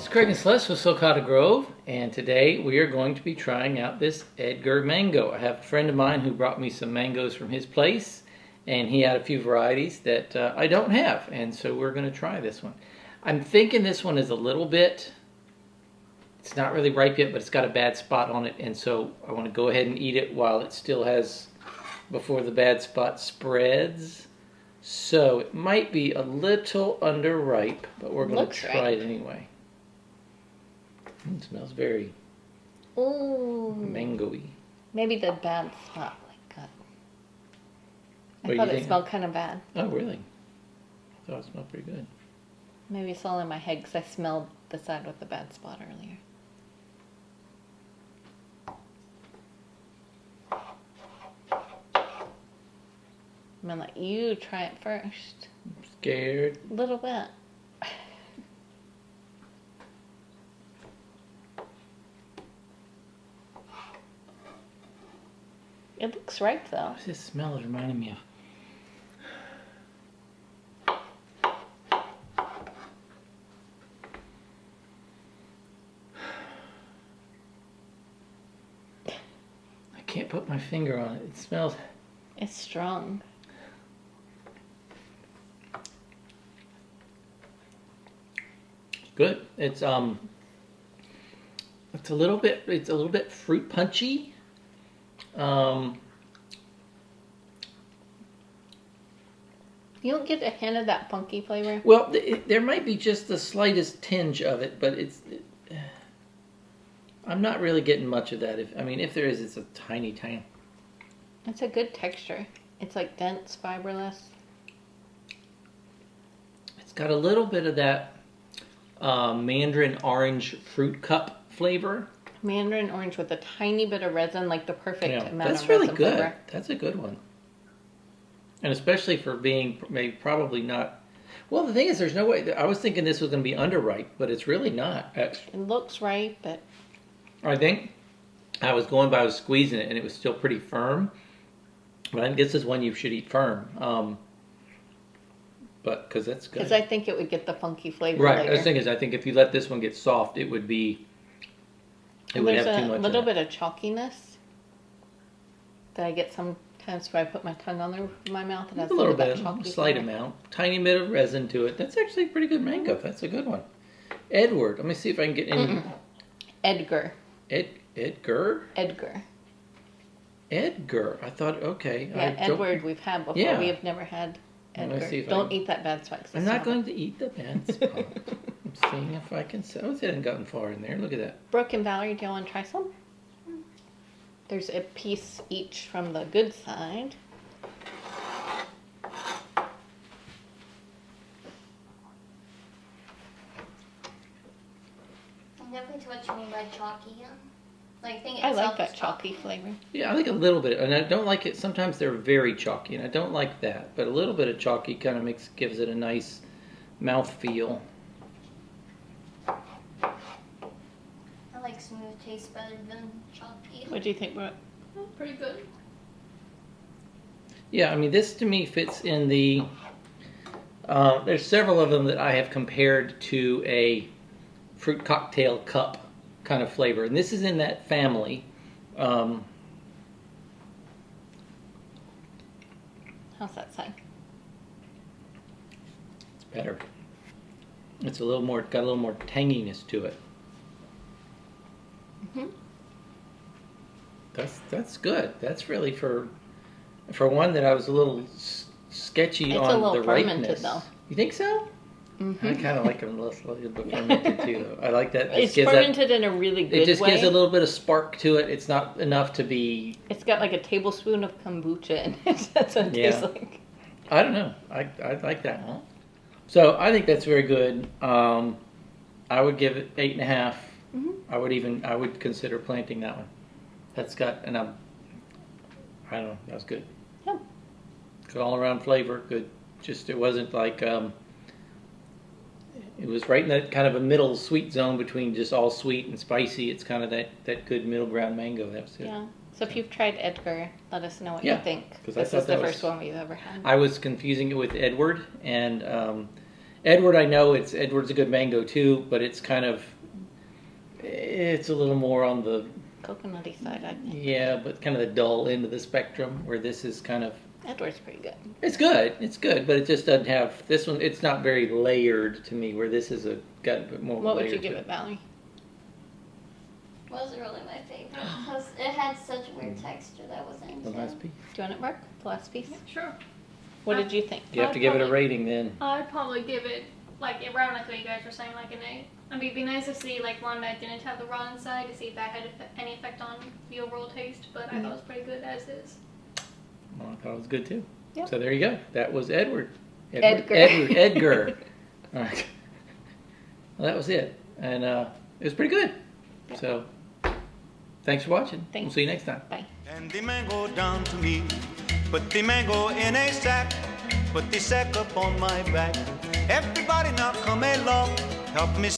It's Craig and Celeste with Sulcata Grove, and today we are going to be trying out this Edgar mango. I have a friend of mine who brought me some mangoes from his place, and he had a few varieties that I don't have, and so we're going to try this one. I'm thinking this one is a little bit, it's not really ripe yet, but it's got a bad spot on it, and so I want to go ahead and eat it while it still has, before the bad spot spreads. So it might be a little underripe, but we're going to try it anyway. It smells very mango-y. Maybe the bad spot like that. I thought it smelled kind of bad. Oh, really? I thought it smelled pretty good. Maybe it's all in my head because I smelled the side with the bad spot earlier. I'm gonna let you try it first. I'm scared. A little bit. It looks ripe though. What's this smell is reminding me of? I can't put my finger on it. It smells... It's strong. Good. It's a little bit fruit punchy. You don't get a hint of that funky flavor? Well, there might be just the slightest tinge of it, but I'm not really getting much of that. If there is, it's a tiny. It's a good texture. It's like dense, fiberless. It's got a little bit of that mandarin orange fruit cup flavor. Mandarin orange with a tiny bit of resin, like the perfect amount of resin. That's really good. Flavor. That's a good one. And especially for being maybe probably not... Well, the thing is, there's no way... I was thinking this was going to be underripe, but it's really not. It looks ripe, but... I think I was squeezing it, and it was still pretty firm. But I think this is one you should eat firm. But, because that's good. Because I think it would get the funky flavor Right. later. The thing is, I think if you let this one get soft, it would be... It would have too much. There's a little bit of chalkiness that I get sometimes when I put my tongue on the roof of my mouth. It has a little bit, chalky slight flavor. amount, tiny bit of resin to it. That's actually a pretty good mango. That's a good one. Edward. Let me see if I can get any. Edgar. Edgar. Edgar. Edgar. I thought okay. Yeah, Edward we've had before. Yeah. We have never had Edgar. Don't eat that bad spot. I'm not going to eat the bad spot. I'm seeing if I can. Oh, it hasn't gotten far in there. Look at that. Brooke and Valerie, do you want to try some? There's a piece each from the good side. I'm definitely to what you mean by chalky. I like that chalky flavor. Yeah, I like a little bit, and I don't like it. Sometimes they're very chalky, and I don't like that. But a little bit of chalky kind of gives it a nice mouth feel. I like smooth taste better than chalky. What do you think, Brooke? Oh, pretty good. Yeah, this to me fits in the... there's several of them that I have compared to a fruit cocktail cup kind of flavor. And this is in that family. How's that side? It's better. It's got a little more tanginess to it. Mm-hmm. That's good. That's really for one that I was a little sketchy on the ripeness. Though. You think so? Mm-hmm. I kind of like them a little bit fermented too. Though I like that. It's fermented in a really good way. It just gives a little bit of spark to it. It's not enough to be. It's got like a tablespoon of kombucha in it. That's what it tastes like. I don't know. I like that one. So I think that's very good. I would give it 8.5. Mm-hmm. I would consider planting that one. That's got I don't know. That was good. Yeah. Good all around flavor. Good. Just it wasn't like it was right in that kind of a middle sweet zone between just all sweet and spicy. It's kind of that good middle ground mango. That was it. Yeah. So if you've tried Edgar, let us know what you think. This is the first one we've ever had. I was confusing it with Edward, and Edward, I know Edward's a good mango too, but it's kind of It's a little more on the, Coconutty side, I think. yeah, but kind of the dull end of the spectrum, where this is kind of, Edward's pretty good. it's good, but it just doesn't have, this one, it's not very layered to me, where this is got a bit more What would layer you give to it, Valerie? Wasn't really my favorite because it had such a weird texture that I wasn't into. The last piece. Do you want it, Mark? The last piece? Sure. What did you think? You have to give it a rating then. I'd probably give it like around like what you guys were saying, like an 8. I mean, it'd be nice to see like one that didn't have the raw inside to see if that had any effect on the overall taste. But I thought it was pretty good as is. Well, I thought it was good too. Yep. So there you go. That was Edgar. Edgar. All right. Well, that was it, and it was pretty good. So, thanks for watching. Thanks. We'll see you next time. Bye. And the mango down to me. Put the mango in a sack. Put the sack up on my back. Everybody now come along. Help me.